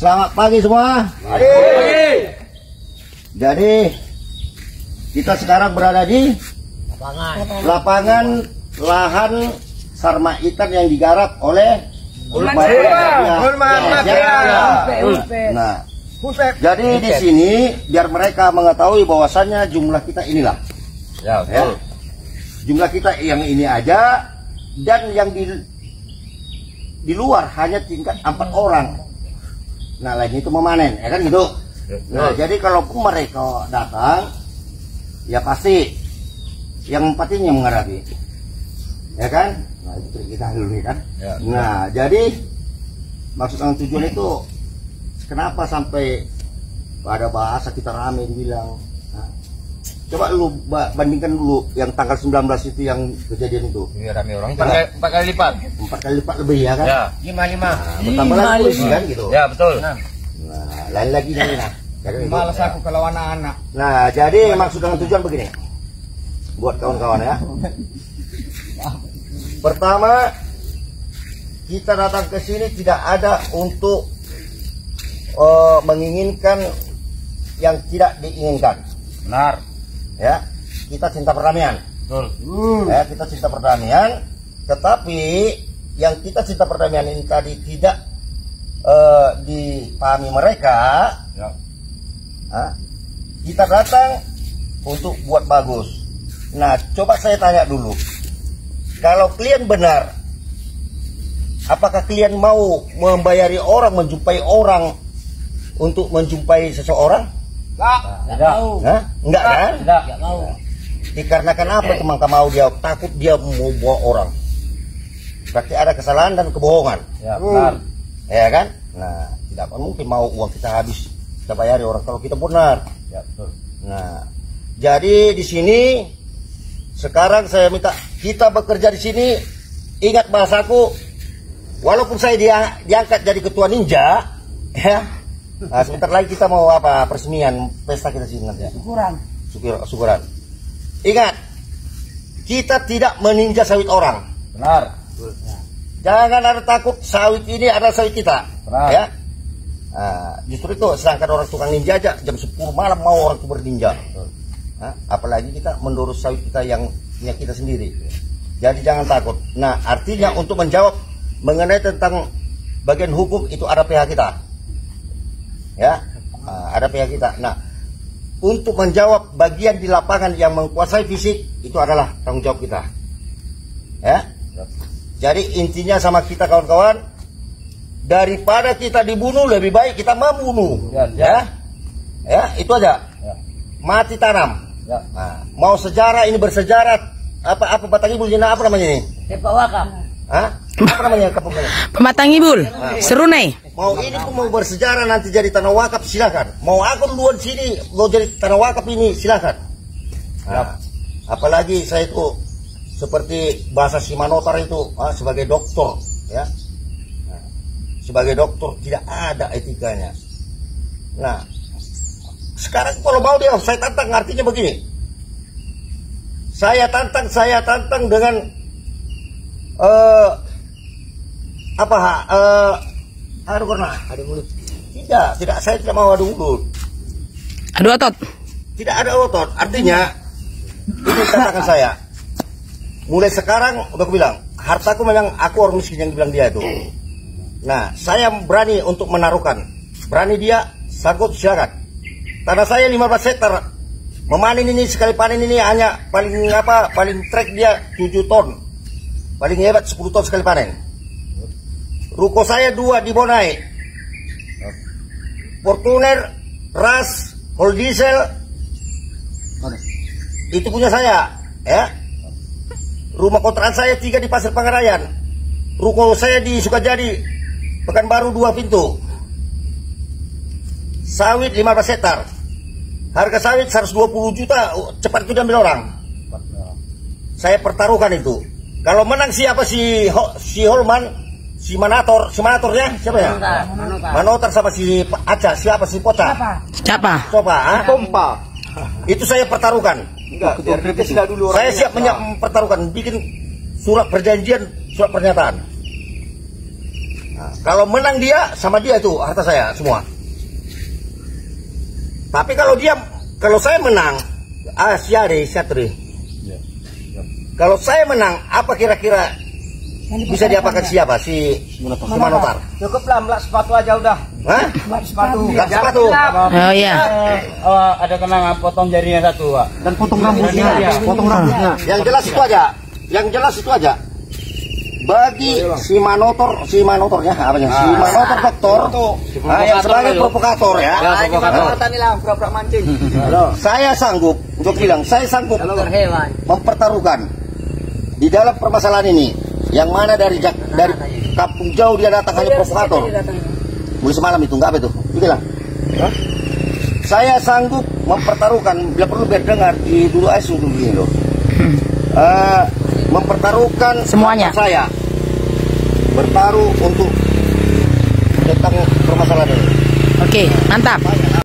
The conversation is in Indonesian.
Selamat pagi semua. Jadi kita sekarang berada di lapangan lahan Sarma Ikan yang digarap oleh Nah, jadi di sini biar mereka mengetahui bahwasannya jumlah kita inilah. Ya. Jumlah kita yang ini aja, dan yang di luar hanya tingkat 4 orang. Nah, lain itu memanen, ya kan gitu. Nah, jadi kalaupun mereka datang, ya pasti yang 4 ini yang menghadapi, ya kan? Nah, itu kita dulu nih kan. Ya. Nah, jadi maksud dan tujuan itu kenapa sampai pada bahasa kita rame dibilang. Nah, coba lu bandingkan dulu yang tanggal 19 itu yang kejadian itu. Iya, rame orang. 4 kali lipat. 4 kali lipat lebih, ya kan? Ya. 5. Nah, bertambah lagi polisi kan gitu. Ya, betul. Nah, lain lagi nih. Nah, malas aku kalau anak-anak. Nah, jadi maksud dengan tujuan begini. Buat kawan-kawan ya. Pertama, kita datang ke sini tidak ada untuk menginginkan yang tidak diinginkan. Benar. Ya, kita cinta perdamaian. Betul. Ya, kita cinta perdamaian, tetapi yang kita cinta perdamaian ini tadi tidak dipahami mereka. Ya. Kita datang untuk buat bagus. Nah, coba saya tanya dulu, kalau kalian benar, apakah kalian mau membayari orang, menjumpai orang untuk menjumpai seseorang? Enggak. Enggak kan? Enggak mau. Dikarenakan apa teman mau dia takut dia mau bawa orang. Berarti ada kesalahan dan kebohongan. Ya, benar. Ya kan? Nah, tidak mungkin mau uang kita habis kita bayari orang kalau kita benar. Ya, betul. Nah, jadi di sini sekarang saya minta kita bekerja di sini, ingat bahasaku, walaupun saya diangkat jadi ketua ninja, ya. Nah, sebentar lagi kita mau apa? Peresmian pesta kita sini nanti. Syukuran. Ingat, kita tidak meninja sawit orang. Benar. Jangan ada takut, sawit ini adalah sawit kita. Benar. Ya. Nah, justru itu sedangkan orang tukang ninja aja jam 10 malam mau orang itu berninja. Nah, apalagi kita mendurus sawit kita yang punya kita sendiri. Jadi jangan takut. Nah, artinya untuk menjawab mengenai tentang bagian hukum itu ada pihak kita. Ya, ada pihak kita. Nah, untuk menjawab bagian di lapangan yang menguasai fisik itu adalah tanggung jawab kita. Ya. Jadi intinya sama kita kawan-kawan, daripada kita dibunuh lebih baik kita membunuh. Ya. Ya, itu aja. Ya. Mati tanam. Ya. Nah, mau sejarah ini bersejarah apa Batang Ibu apa namanya ini? Tepawaka. Hah? Apa namanya kampungnya? Pematang Ibul, Serunai. Mau ini pun mau bersejarah nanti jadi tanah wakaf silakan. Mau aku duluan sini mau jadi tanah wakaf ini silakan. Nah, apalagi saya itu seperti bahasa Simanotar itu sebagai dokter, ya. Nah, sebagai dokter tidak ada etikanya. Nah, sekarang kalau mau dia saya tantang, artinya begini. Saya tantang dengan adu mulut. Tidak, saya tidak mau adu mulut. Adu otot. Tidak ada otot. Artinya ini katakan saya. Mulai sekarang udah aku bilang, hartaku memang aku orang miskin yang bilang dia itu. Nah, saya berani untuk menaruhkan. Berani dia, sanggup silakan. Tanah saya 15 hektar. Memanen ini sekali panen ini hanya paling trek dia 7 ton. Paling hebat 10 ton sekali panen. Ruko saya 2 di Bonai. Fortuner, Ras, Hol Diesel. Itu punya saya, ya. Rumah kontrakan saya 3 di Pasir Pangarayan. Ruko saya di Sukajadi, Pekanbaru 2 pintu. Sawit 15 hektar. Harga sawit 120 juta, cepat itu diambil orang. Saya pertaruhkan itu. Kalau menang siapa si Holman, si Manatornya siapa ya? Manotar sama si Aca, siapa si Pota? Siapa? Coba, Pompa. Itu saya pertaruhkan. Enggak, dulu Saya siap mempertaruhkan, bikin surat perjanjian, surat pernyataan. Nah, kalau menang dia, sama dia itu harta saya semua. Tapi kalau saya menang, Syatri. Kalau saya menang, apa kira-kira bisa diapakan siapa si Manotar? Cukuplah melak sepatu aja udah. Hah? Melak sepatu. Oh iya. Ada kenangan potong jarinya satu, Pak. Dan potong rambutnya. Potong rambutnya. Yang jelas itu aja. Bagi si Manotor doktor, yang sebagai provokator ya. Saya sanggup untuk bilang, saya sanggup mempertaruhkan di dalam permasalahan ini. Yang mana dari kampung jauh dia datang hanya provokator. Mulai semalam itu enggak apa itu? Bilang. Saya sanggup mempertaruhkan, bila perlu biar dengar di dulu ASU dulu ini loh. Mempertaruhkan Semuanya. saya bertaruh untuk tentang permasalahan ini. Oke, mantap.